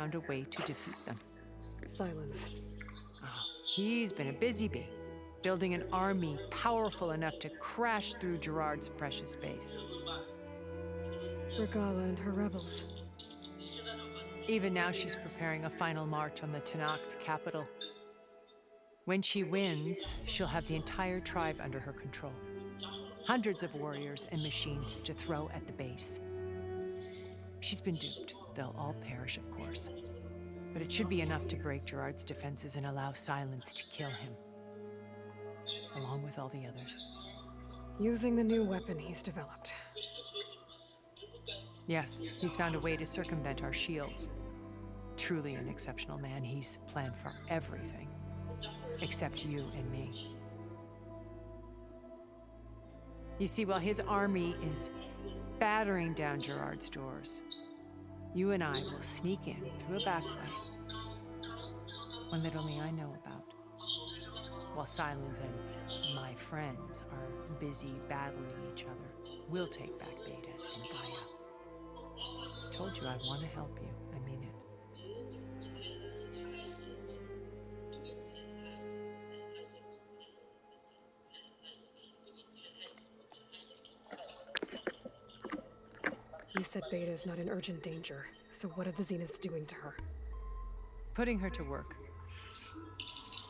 found a way to defeat them. Silence. Oh, he's been a busy bee, building an army powerful enough to crash through Gerard's precious base. Regala and her rebels. Even now she's preparing a final march on the Tenakth capital. When she wins, she'll have the entire tribe under her control. Hundreds of warriors and machines to throw at the base. She's been duped. They'll all perish, of course. But it should be enough to break Gerard's defenses and allow Silence to kill him. Along with all the others. Using the new weapon he's developed. Yes, he's found a way to circumvent our shields. Truly an exceptional man. He's planned for everything. Except you and me. You see, while his army is battering down Gerard's doors, you and I will sneak in through a back way. One that only I know about. While Silence and my friends are busy battling each other, we'll take back Beta and Gaia. I told you I want to help you. I mean it. You said Beta is not in urgent danger, so what are the Zeniths doing to her? Putting her to work.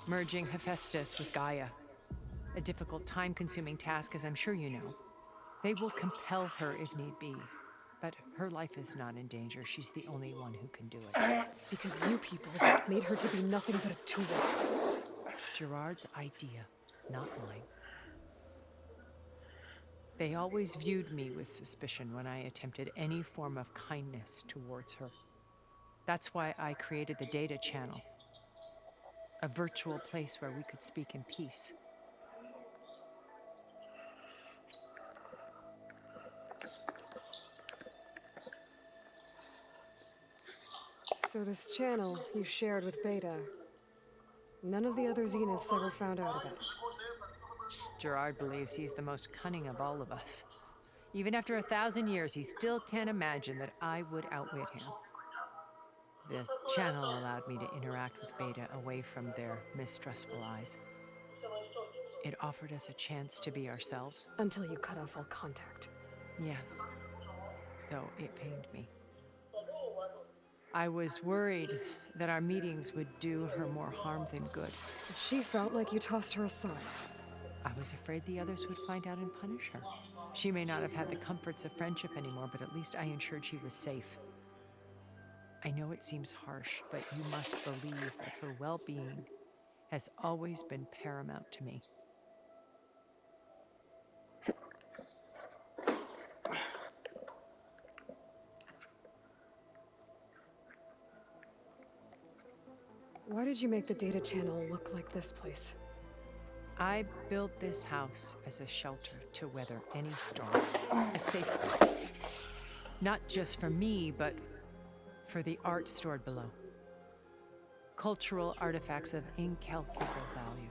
Merging Hephaestus with Gaia. A difficult, time-consuming task, as I'm sure you know. They will compel her if need be. But her life is not in danger. She's the only one who can do it. Because you people made her to be nothing but a tool. Gerard's idea, not mine. They always viewed me with suspicion when I attempted any form of kindness towards her. That's why I created the Data Channel. A virtual place where we could speak in peace. So this channel you shared with Beta, none of the other Zeniths ever found out about it. Gerard believes he's the most cunning of all of us. Even after 1,000 years, he still can't imagine that I would outwit him. The channel allowed me to interact with Beta away from their mistrustful eyes. It offered us a chance to be ourselves. Until you cut off all contact. Yes, though it pained me. I was worried that our meetings would do her more harm than good. She felt like you tossed her aside. I was afraid the others would find out and punish her. She may not have had the comforts of friendship anymore, but at least I ensured she was safe. I know it seems harsh, but you must believe that her well-being has always been paramount to me. Why did you make the Data Channel look like this place? I built this house as a shelter to weather any storm, a safe place. Not just for me, but for the art stored below. Cultural artifacts of incalculable value.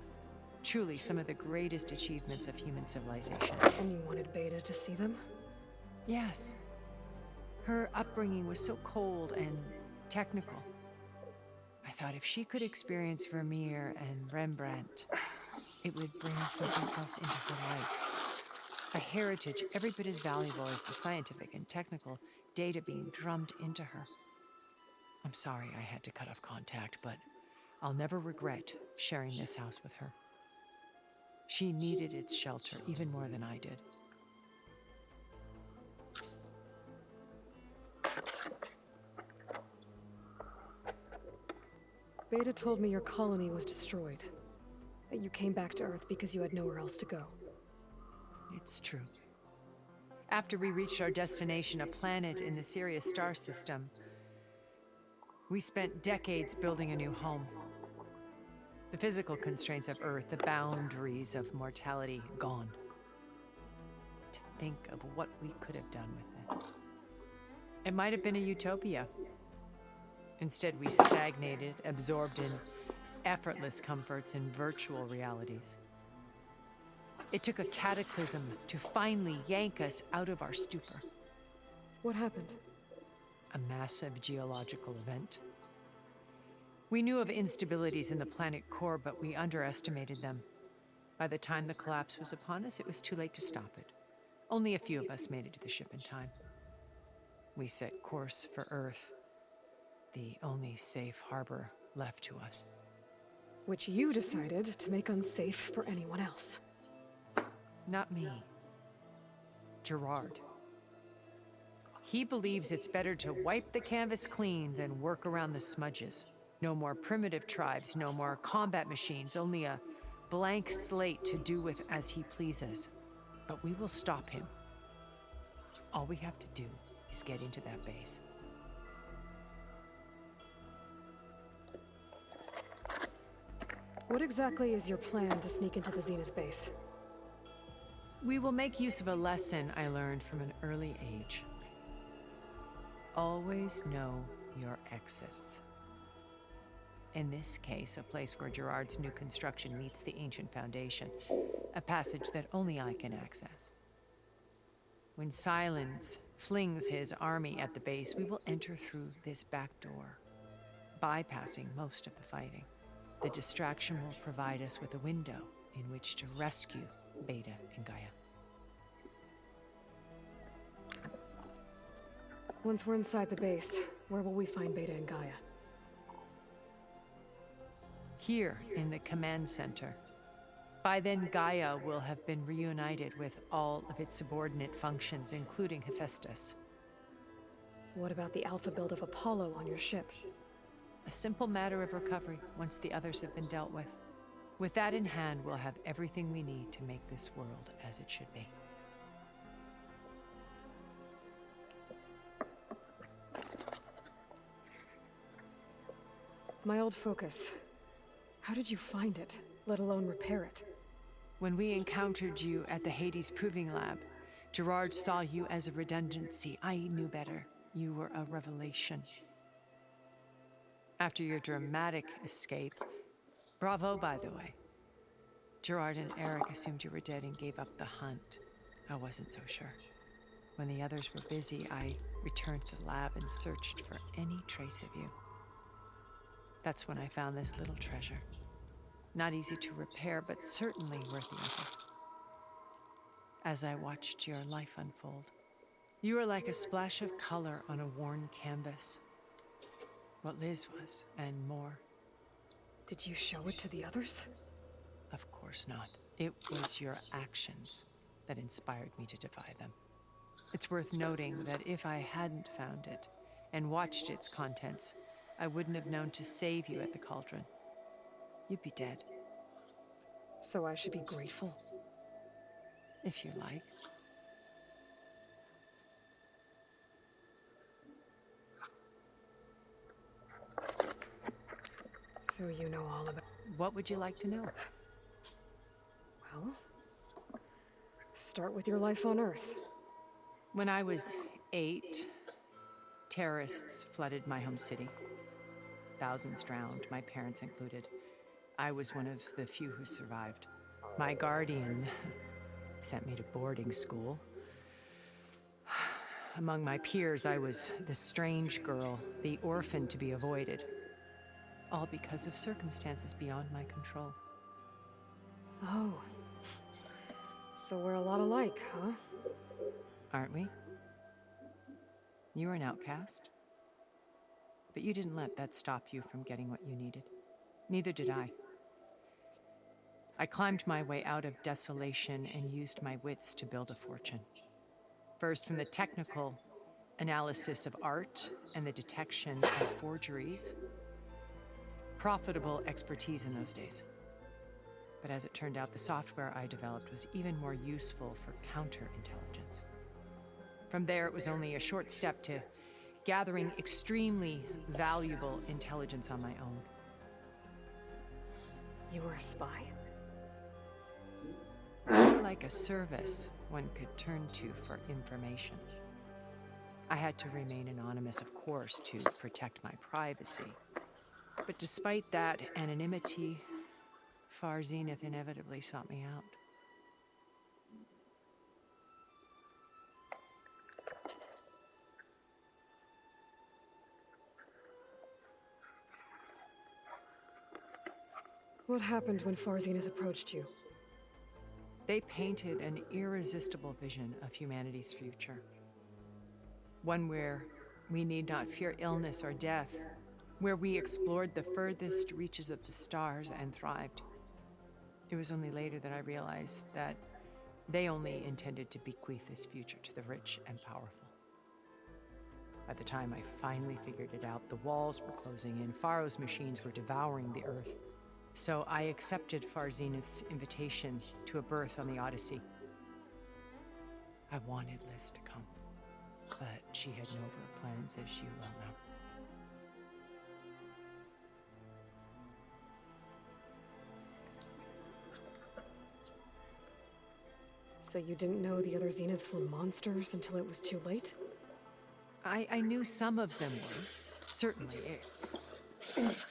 Truly some of the greatest achievements of human civilization. And you wanted Beta to see them? Yes. Her upbringing was so cold and technical. I thought if she could experience Vermeer and Rembrandt, it would bring something else into her life. A heritage every bit as valuable as the scientific and technical data being drummed into her. I'm sorry I had to cut off contact, but I'll never regret sharing this house with her. She needed its shelter even more than I did. Beta told me your colony was destroyed. That you came back to Earth because you had nowhere else to go. It's true. After we reached our destination, a planet in the Sirius star system, we spent decades building a new home. The physical constraints of Earth, the boundaries of mortality, gone. To think of what we could have done with it. It might have been a utopia. Instead, we stagnated, absorbed in effortless comforts and virtual realities. It took a cataclysm to finally yank us out of our stupor. What happened? A massive geological event. We knew of instabilities in the planet core, but we underestimated them. By the time the collapse was upon us, it was too late to stop it. Only a few of us made it to the ship in time. We set course for Earth, the only safe harbor left to us. Which you decided to make unsafe for anyone else. Not me. Gerard. He believes it's better to wipe the canvas clean than work around the smudges. No more primitive tribes, no more combat machines, only a blank slate to do with as he pleases. But we will stop him. All we have to do is get into that base. What exactly is your plan to sneak into the Zenith base? We will make use of a lesson I learned from an early age. Always know your exits. In this case, a place where Gerard's new construction meets the ancient foundation, a passage that only I can access. When Silence flings his army at the base, we will enter through this back door, bypassing most of the fighting. The distraction will provide us with a window in which to rescue Beta and Gaia. Once we're inside the base, where will we find Beta and Gaia? Here in the command center. By then, Gaia will have been reunited with all of its subordinate functions, including Hephaestus. What about the alpha build of Apollo on your ship? A simple matter of recovery once the others have been dealt with. With that in hand, we'll have everything we need to make this world as it should be. My old focus. How did you find it, let alone repair it? When we encountered you at the Hades Proving Lab, Gerard saw you as a redundancy. I knew better. You were a revelation. After your dramatic escape, bravo, by the way. Gerard and Eric assumed you were dead and gave up the hunt. I wasn't so sure. When the others were busy, I returned to the lab and searched for any trace of you. That's when I found this little treasure. Not easy to repair, but certainly worth the effort. As I watched your life unfold, you were like a splash of color on a worn canvas. What Liz was, and more. Did you show it to the others? Of course not. It was your actions that inspired me to defy them. It's worth noting that if I hadn't found it and watched its contents, I wouldn't have known to save you at the cauldron. You'd be dead. So I should be grateful? If you like. So you know all about... What would you like to know? Well, start with your life on Earth. When I was 8, terrorists flooded my home city. Thousands drowned, my parents included. I was one of the few who survived. My guardian sent me to boarding school. Among my peers, I was the strange girl, the orphan to be avoided. All because of circumstances beyond my control. Oh. So we're a lot alike, huh? Aren't we? You were an outcast. But you didn't let that stop you from getting what you needed. Neither did I. I climbed my way out of desolation and used my wits to build a fortune. First, from the technical analysis of art and the detection of forgeries. Profitable expertise in those days. But as it turned out, the software I developed was even more useful for counterintelligence. From there, it was only a short step to gathering extremely valuable intelligence on my own. You were a spy? Like a service one could turn to for information. I had to remain anonymous, of course, to protect my privacy. But despite that anonymity, Far Zenith inevitably sought me out. What happened when Far Zenith approached you? They painted an irresistible vision of humanity's future. One where we need not fear illness or death, where we explored the furthest reaches of the stars and thrived. It was only later that I realized that they only intended to bequeath this future to the rich and powerful. By the time I finally figured it out, the walls were closing in, Pharaoh's machines were devouring the Earth. So I accepted Far Zenith's invitation to a berth on the Odyssey. I wanted Liz to come, but she had nobler plans, as you well know. So you didn't know the other Zeniths were monsters until it was too late? I knew some of them were, certainly.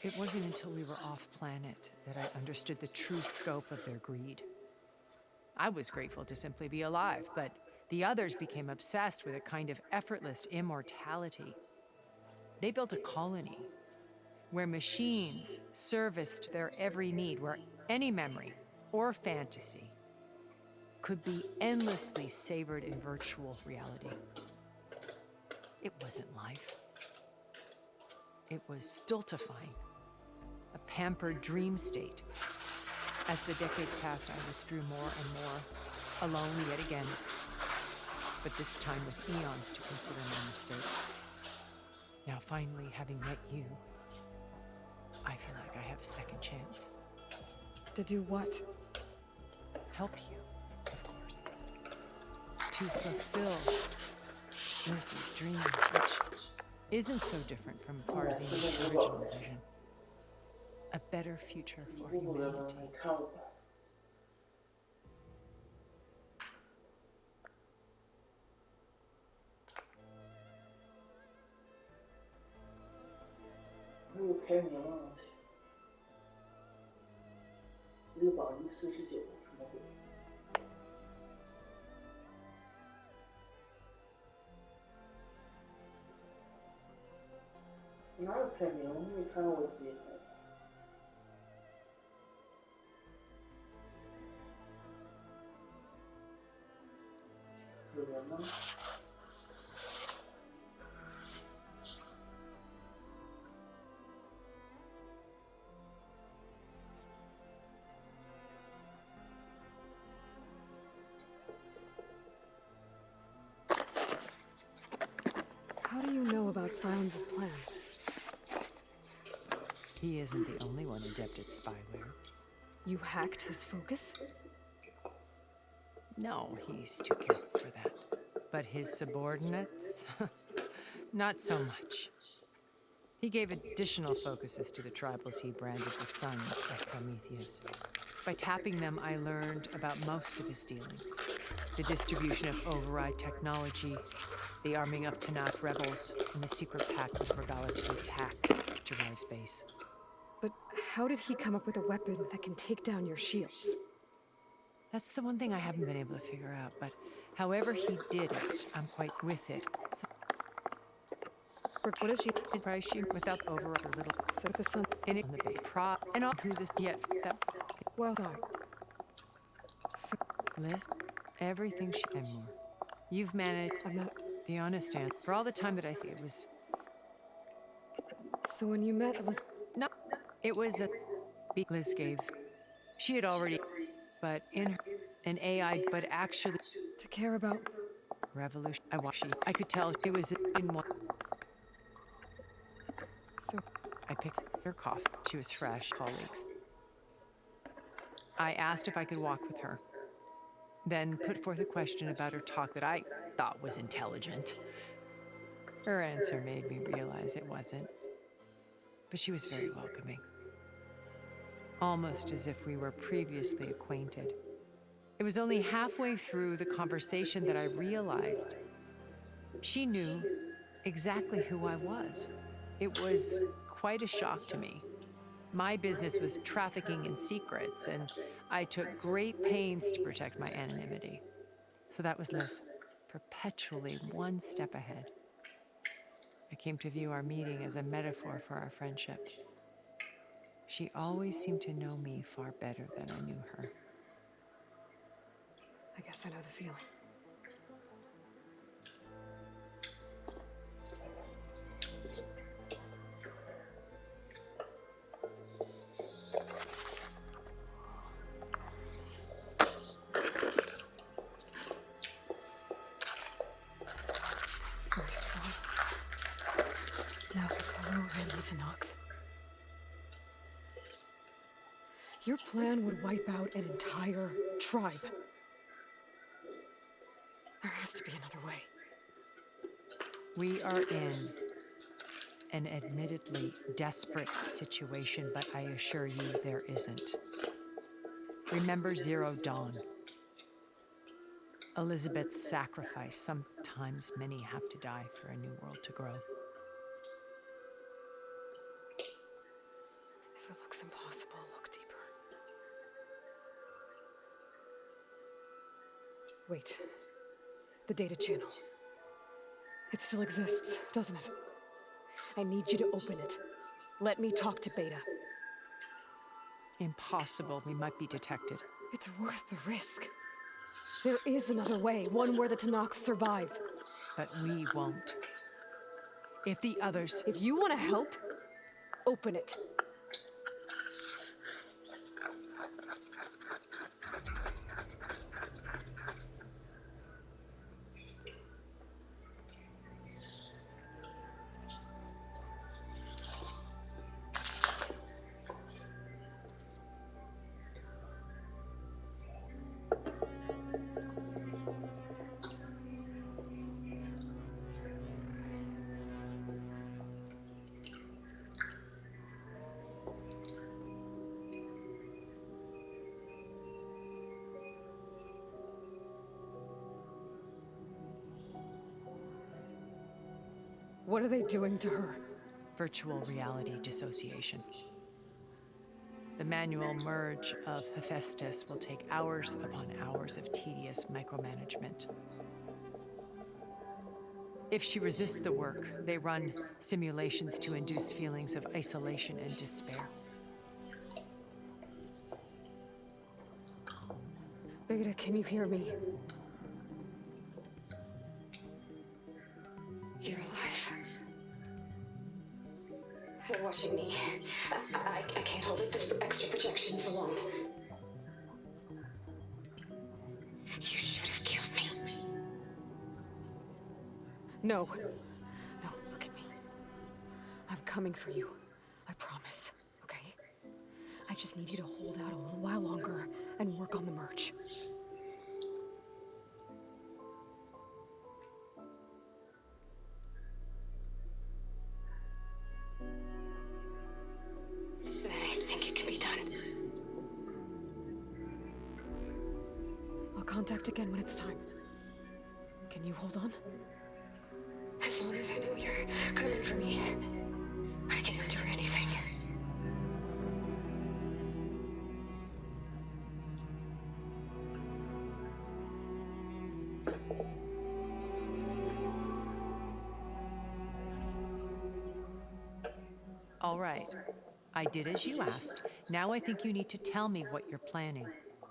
It wasn't until we were off-planet that I understood the true scope of their greed. I was grateful to simply be alive, but the others became obsessed with a kind of effortless immortality. They built a colony where machines serviced their every need, where any memory or fantasy could be endlessly savored in virtual reality. It wasn't life. It was stultifying, a pampered dream state. As the decades passed, I withdrew more and more, alone yet again, but this time with eons to consider my mistakes. Now, finally, having met you, I feel like I have a second chance. To do what? Help you, of course. To fulfill Liz's dream, which isn't so different from Far Zenith's original vision. A better future for humanity. 没有排名了，649什么鬼？哪有排名？没看到我自己排。有人吗？ How do you know about Silence's plan? He isn't the only one adept at spyware. You hacked his focus? No, he's too careful for that. But his subordinates? Not so much. He gave additional focuses to the tribals he branded the sons of Prometheus. By tapping them, I learned about most of his dealings. The distribution of override technology, the arming of Tanakh rebels, and the secret pact with Regala to attack Gerard's base. But how did he come up with a weapon that can take down your shields? That's the one thing I haven't been able to figure out, but however he did it, I'm quite with it. So, What is she? it's probably she without over a little So the sun. in it on the big prop and all who this yet that Well done. So list everything she and more. You've managed I'm not. the honest answer. For all the time that I see it was So when you met Elizabeth, no, it was a beat Liz gave. She had already, but in her, an AI, but actually to care about. revolution. I could tell it was in one. So I picked her cough. She was fresh, colleagues. I asked if I could walk with her, then put forth a question about her talk that I thought was intelligent. Her answer made me realize it wasn't, but she was very welcoming, almost as if we were previously acquainted. It was only halfway through the conversation that I realized she knew exactly who I was. It was quite a shock to me. My business was trafficking in secrets, and I took great pains to protect my anonymity. So that was Liz, perpetually one step ahead. I came to view our meeting as a metaphor for our friendship. She always seemed to know me far better than I knew her. I guess I know the feeling. First one. Now Piccolo and the Tenakth. Your plan would wipe out an entire tribe. There has to be another way. We are in an admittedly desperate situation, but I assure you there isn't. Remember Zero Dawn. Elizabeth's sacrifice. Sometimes many have to die for a new world to grow. If it looks impossible, look deeper. Wait. The data channel. It still exists, doesn't it? I need you to open it. Let me talk to Beta. Impossible. We might be detected. It's worth the risk. There is another way, one where the Tenakth survive. But we won't. If the others... If you want to help, open it. What are they doing to her? Virtual reality dissociation. The manual merge of Hephaestus will take hours upon hours of tedious micromanagement. If she resists the work, they run simulations to induce feelings of isolation and despair. Beta, can you hear me? You're alive. They're watching me. I can't hold up this extra projection for long. You should have killed me. No. No, look at me. I'm coming for you. I promise, okay? I just need you to hold out a little while longer and work on the merge. Then I think it can be done. I'll contact again when it's time. Can you hold on? As long as I know you're coming for me, I can endure anything. All right. I did as you asked. Now I think you need to tell me what you're planning.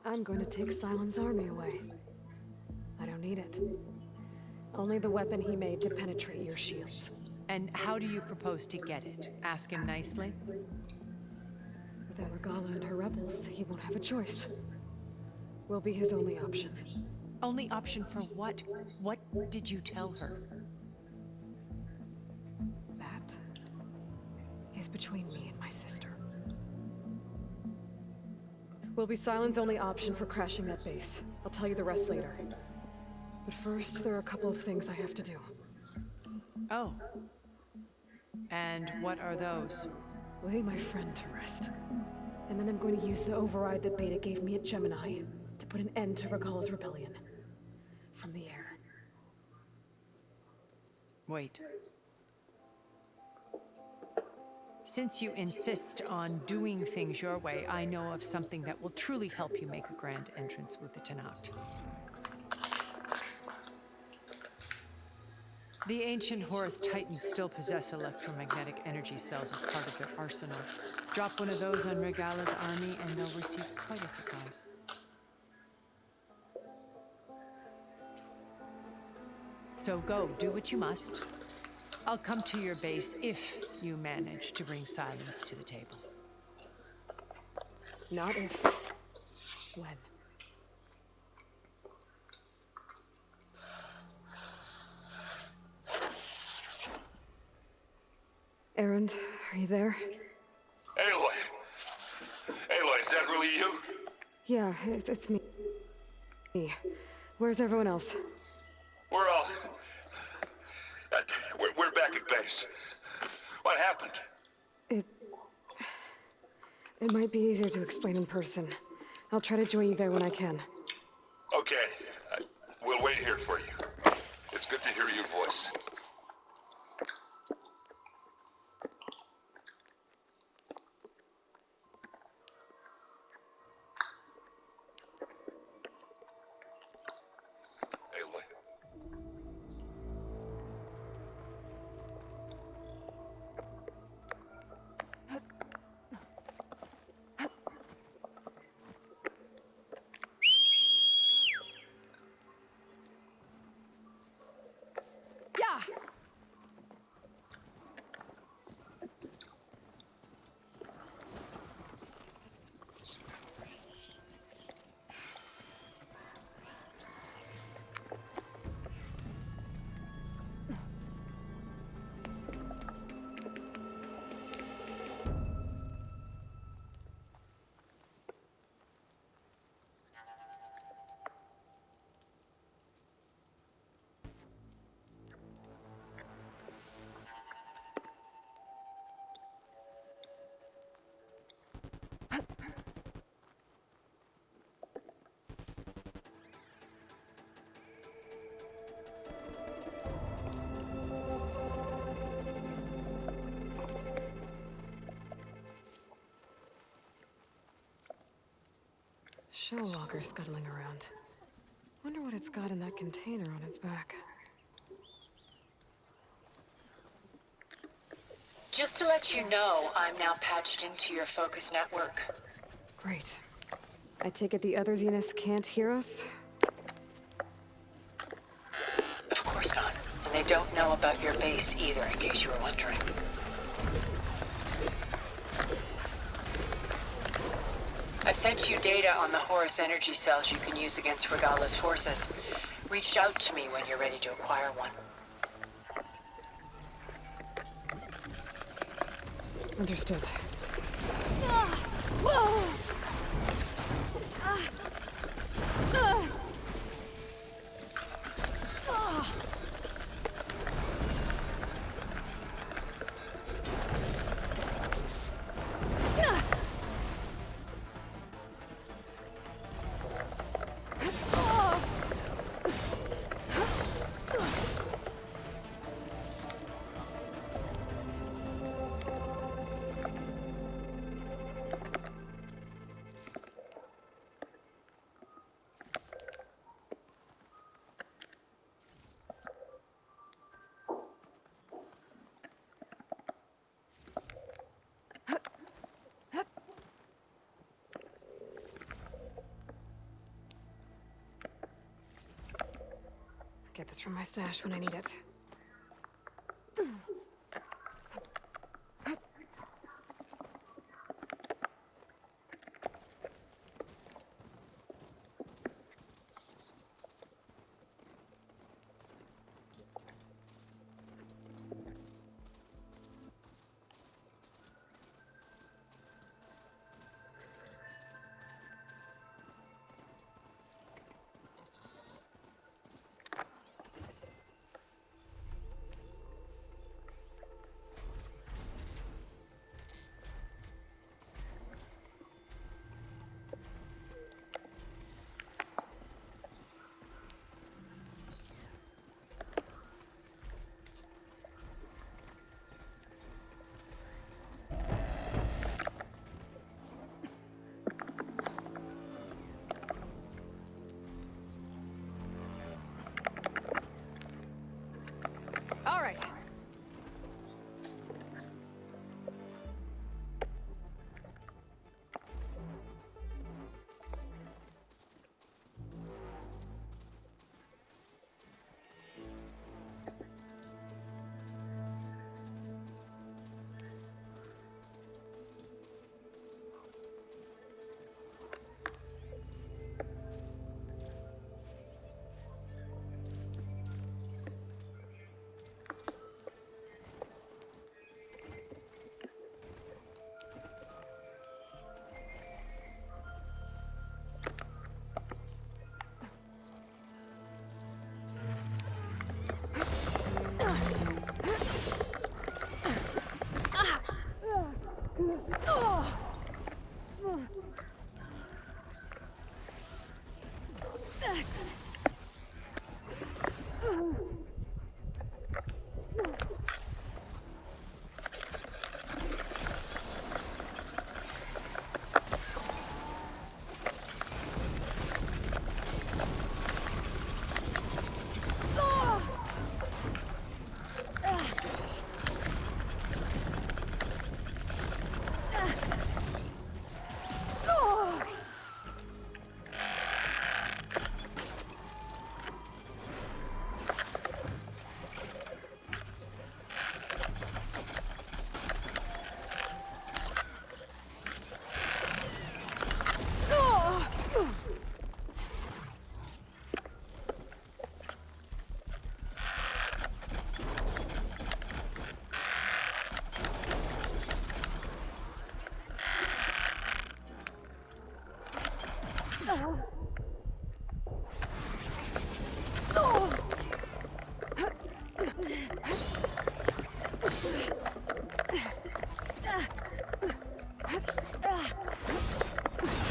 I'm going to take Sylens' army away. I don't need it. Only the weapon he made to penetrate your shields. And how do you propose to get it? Ask him nicely? Without Regala and her rebels, he won't have a choice. We'll be his only option. Only option for what? What did you tell her? That is between me and my sister. Will be Sylens' only option for crashing that base. I'll tell you the rest later. But first, there are a couple of things I have to do. Oh. And what are those? Lay my friend to rest. And then I'm going to use the override that Beta gave me at Gemini to put an end to Regala's rebellion. From the air. Wait. Since you insist on doing things your way, I know of something that will truly help you make a grand entrance with the Tenakth. The ancient Horus Titans still possess electromagnetic energy cells as part of their arsenal. Drop one of those on Regala's army and they'll receive quite a surprise. So go, do what you must. I'll come to your base if you manage to bring silence to the table. Not if. When. Erend, are you there? Aloy! Aloy, is that really you? Yeah, it's me. Where's everyone else? We're all... we're back at base. What happened? It might be easier to explain in person. I'll try to join you there when I can. Okay. We'll wait here for you. It's good to hear your voice. Aloy. Yeah! Shellwalker scuttling around. Wonder what it's got in that container on its back. Just to let you know, I'm now patched into your focus network. Great. I take it the other Zeniths can't hear us? Of course not. And they don't know about your base either, in case you were wondering. I've sent you data on the Horus energy cells you can use against Regala's forces. Reach out to me when you're ready to acquire one. Understood. Get this from my stash when I need it.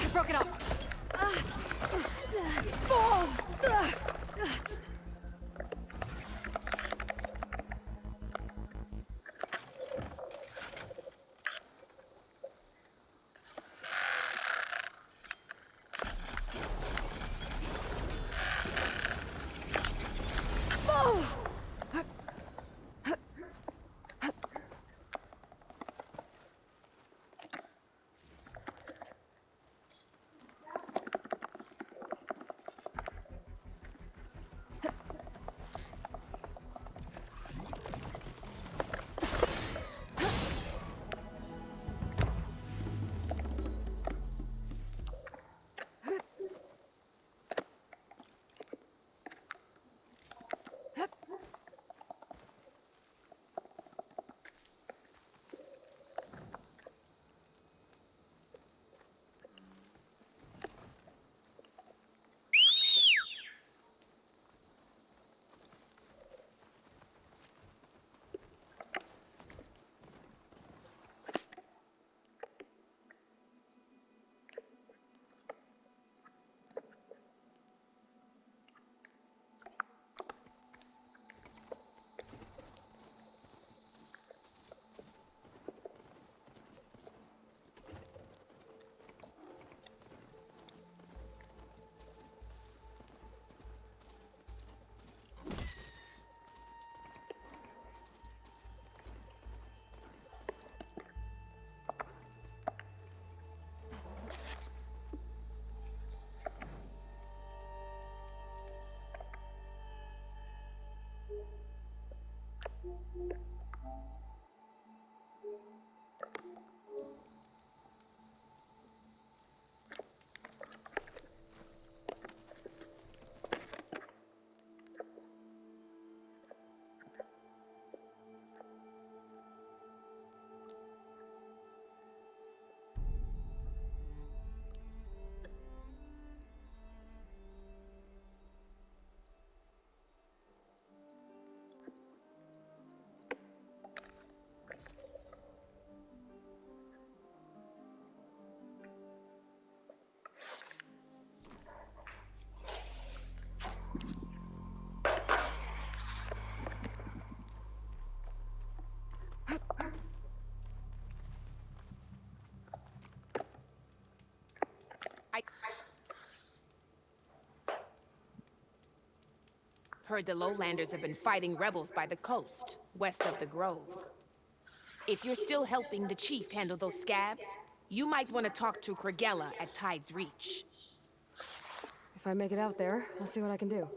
I broke it off. Heard the Lowlanders have been fighting rebels by the coast, west of the Grove. If you're still helping the chief handle those scabs, you might want to talk to Kragella at Tide's Reach. If I make it out there, I'll see what I can do.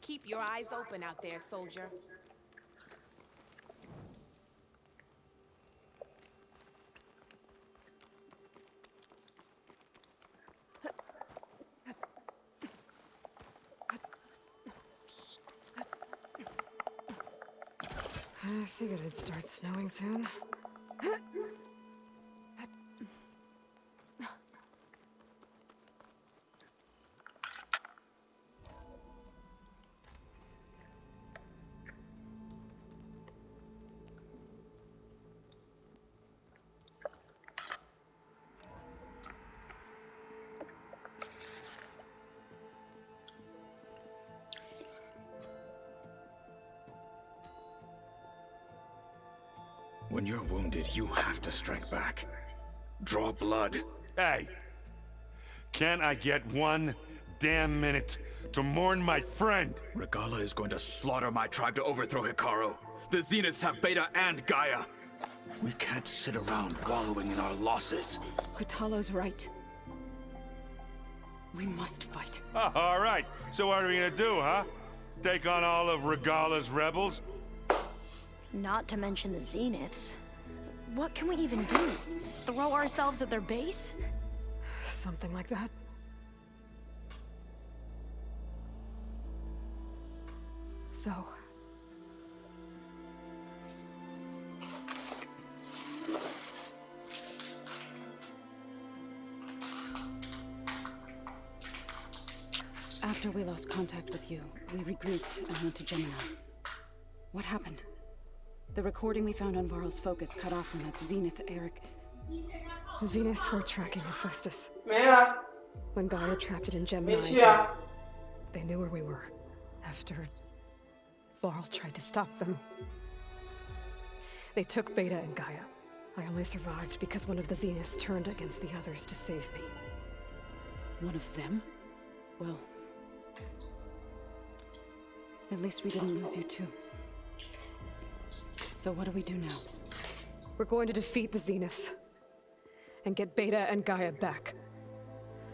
Keep your eyes open out there, soldier. I figured it'd start snowing soon. When you're wounded, you have to strike back. Draw blood. Hey! Can't I get one damn minute to mourn my friend? Regalla is going to slaughter my tribe to overthrow Hikaru. The Zeniths have Beta and Gaia. We can't sit around wallowing in our losses. Kutalo's right. We must fight. All right, so what are we gonna do, huh? Take on all of Regalla's rebels? Not to mention the Zeniths. What can we even do? Throw ourselves at their base? Something like that. So... After we lost contact with you, we regrouped and went to Gemini. What happened? The recording we found on Varl's focus cut off when that Zenith, Eric... The Zeniths were tracking Hephaestus. 没啊， When Gaia trapped it in 没 Gemini, 去啊。 they knew where we were. After Varl tried to stop them. They took Beta and Gaia. I only survived because one of the Zeniths turned against the others to save me. One of them? Well... At least we didn't lose you too. So what do we do now? We're going to defeat the Zeniths. And get Beta and Gaia back.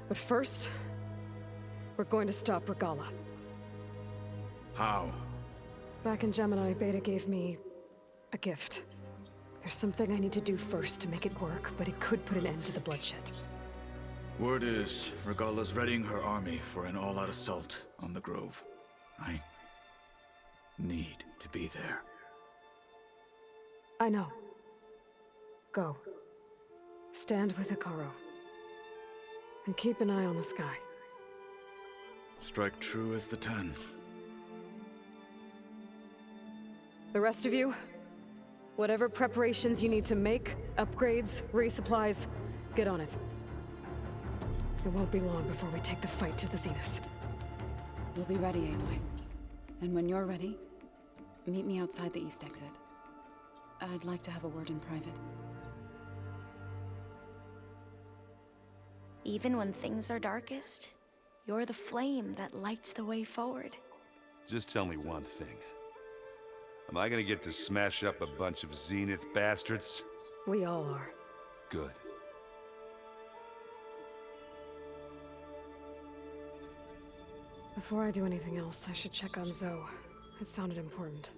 But first... we're going to stop Regalla. How? Back in Gemini, Beta gave me... a gift. There's something I need to do first to make it work, but it could put an end to the bloodshed. Word is, Regalla's readying her army for an all-out assault on the Grove. I need to be there. I know. Go. Stand with Hikaru. And keep an eye on the sky. Strike true as the 10. The rest of you, whatever preparations you need to make, upgrades, resupplies, get on it. It won't be long before we take the fight to the Zeniths. We'll be ready, Aloy. And when you're ready, meet me outside the east exit. I'd like to have a word in private. Even when things are darkest, you're the flame that lights the way forward. Just tell me one thing. Am I gonna get to smash up a bunch of Zenith bastards? We all are. Good. Before I do anything else, I should check on Zoe. It sounded important.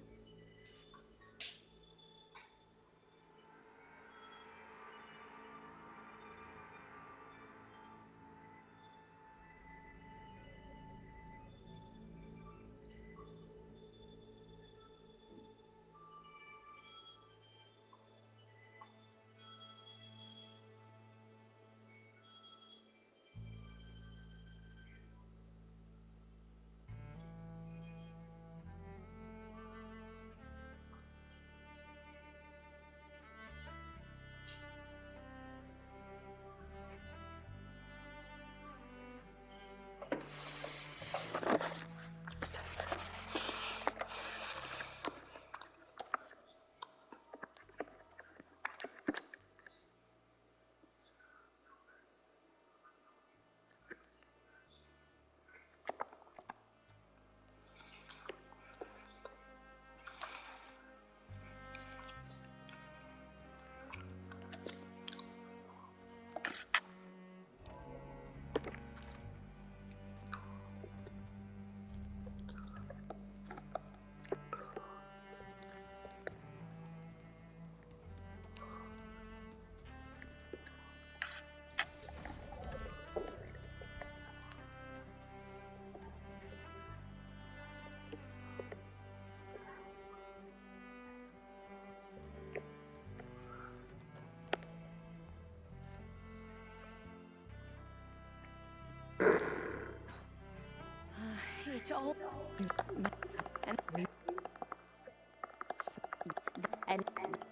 It's all...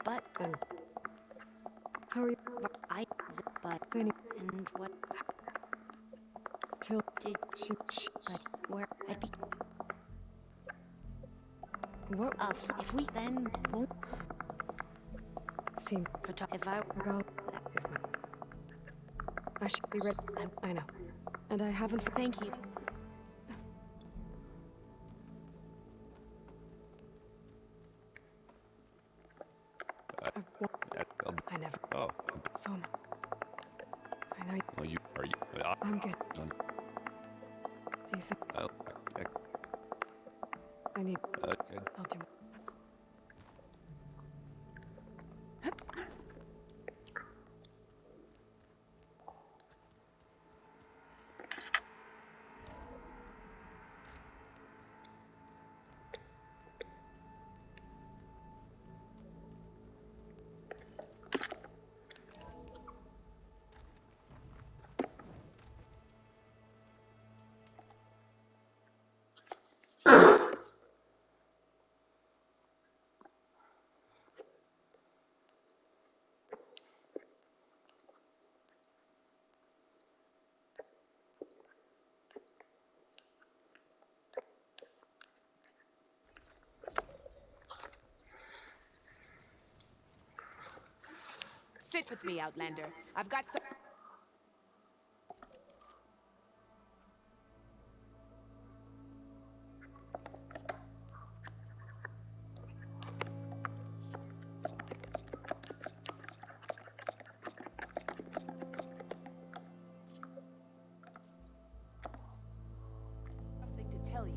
But... How are you? But... Then And what... till Did... she But... Where... I'd be... what? If we then won't... Seem Could talk if I Regala. I should be ready. I know. And I haven't. Thank you. I never. Oh, So. I know. well, you are you? I'm good. Um, Do you think I'll, I need? uh, I'll do. Sit with me, Outlander. I've got some... something to tell you.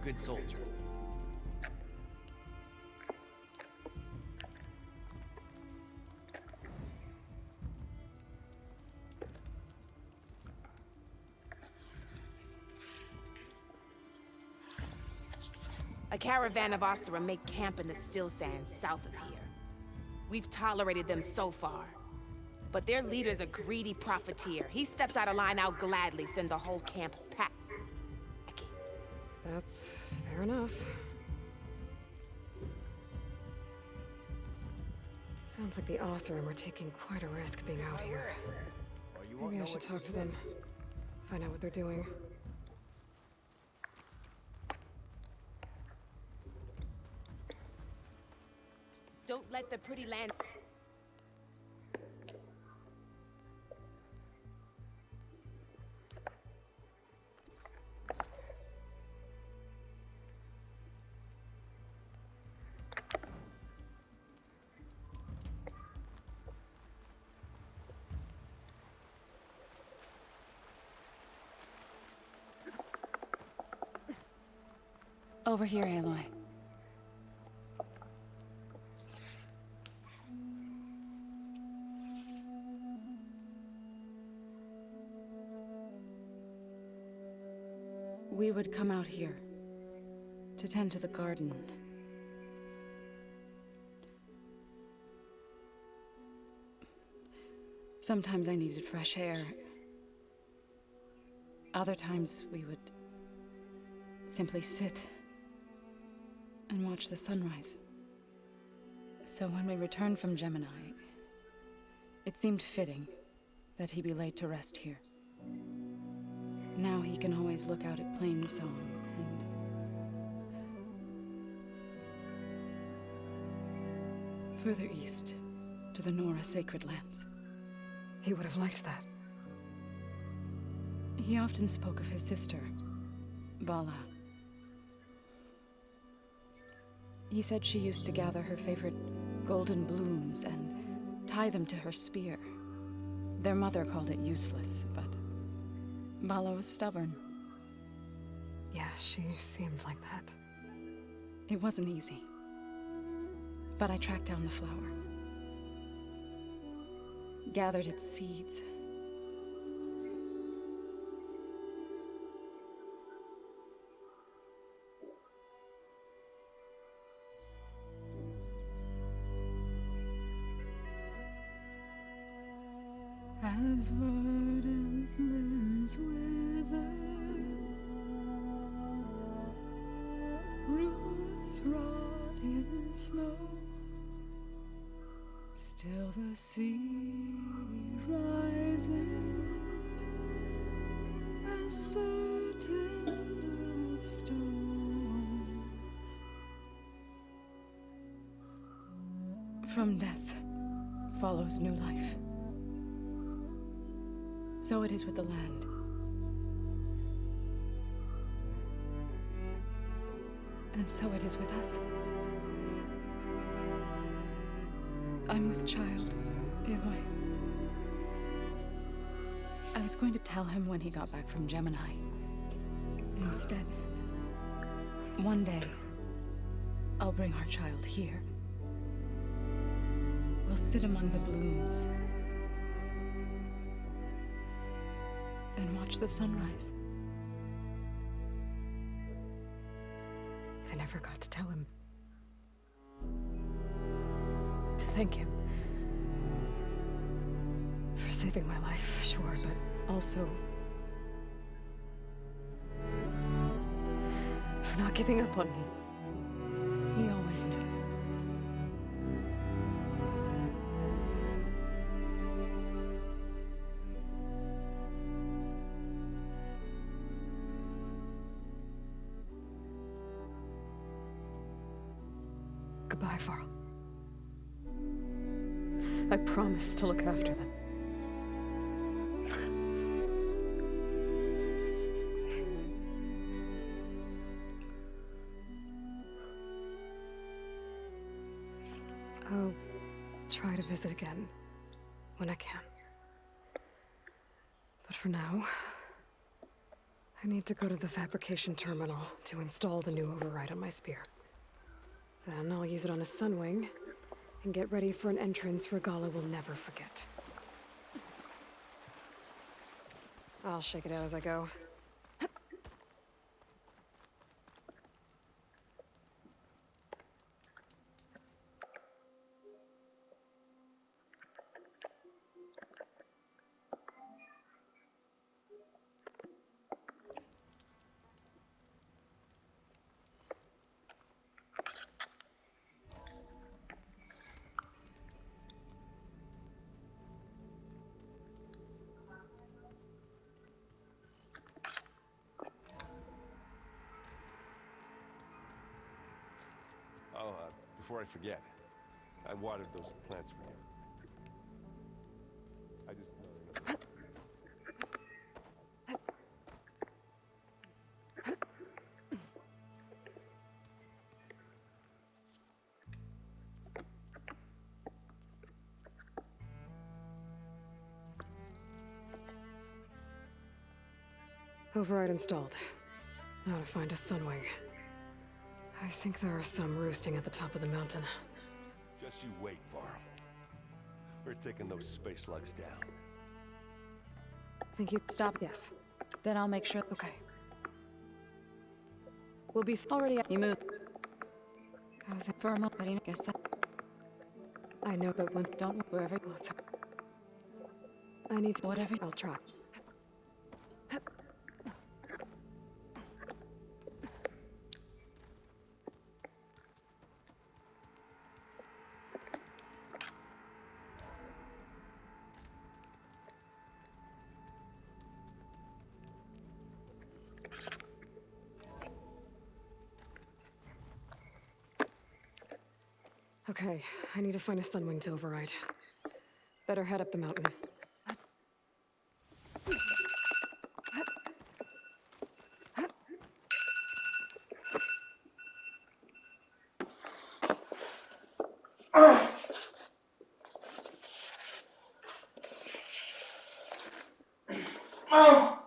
good soldier. A caravan of Asura make camp in the still sands south of here. We've tolerated them so far. But their leader's a greedy profiteer. He steps out of line, I'll gladly send the whole camp packing. That's fair enough. Sounds like the Oseram are taking quite a risk being out here. Maybe I should talk to them. Find out what they're doing. Don't let the pretty land... Over here, Aloy. We would come out here to tend to the garden. Sometimes I needed fresh air. Other times we would simply sit and watch the sunrise. So when we returned from Gemini, it seemed fitting that he be laid to rest here. Now he can always look out at Plainsong and... further east, to the Nora Sacred Lands. He would have liked that. He often spoke of his sister, Vala. He said she used to gather her favorite golden blooms and tie them to her spear. Their mother called it useless, but Vala was stubborn. Yeah, she seemed like that. It wasn't easy. But I tracked down the flower. Gathered its seeds. As verdant limbs wither, roots rot in snow, still the sea rises, as certain as stone. From death follows new life. So it is with the land. And so it is with us. I'm with child, Aloy. I was going to tell him when he got back from Gemini. Instead, one day, I'll bring our child here. We'll sit among the blooms and watch the sunrise. I never got to tell him. To thank him. For saving my life, sure, but also... for not giving up on me. He always knew. Goodbye, Varl. I promise to look after them. I'll try to visit again when I can. But for now, I need to go to the fabrication terminal to install the new override on my spear. Then I'll use it on a Sunwing and get ready for an entrance Regalla will never forget. I'll shake it out as I go. Oh, before I forget, I watered those plants for you. I just know. Override installed. Now to find a Sunwing. I think there are some roosting at the top of the mountain. Just you wait, Varl. We're taking those space slugs down. Think you'd stop? Yes. Then I'll make sure. Okay. We'll be Already, you moved How's it? for a moment, but I guess that. I know, but once Don't wherever. let's. I need to. Whatever. I'll try. Okay, I need to find a Sunwing to override. Better head up the mountain. Oh!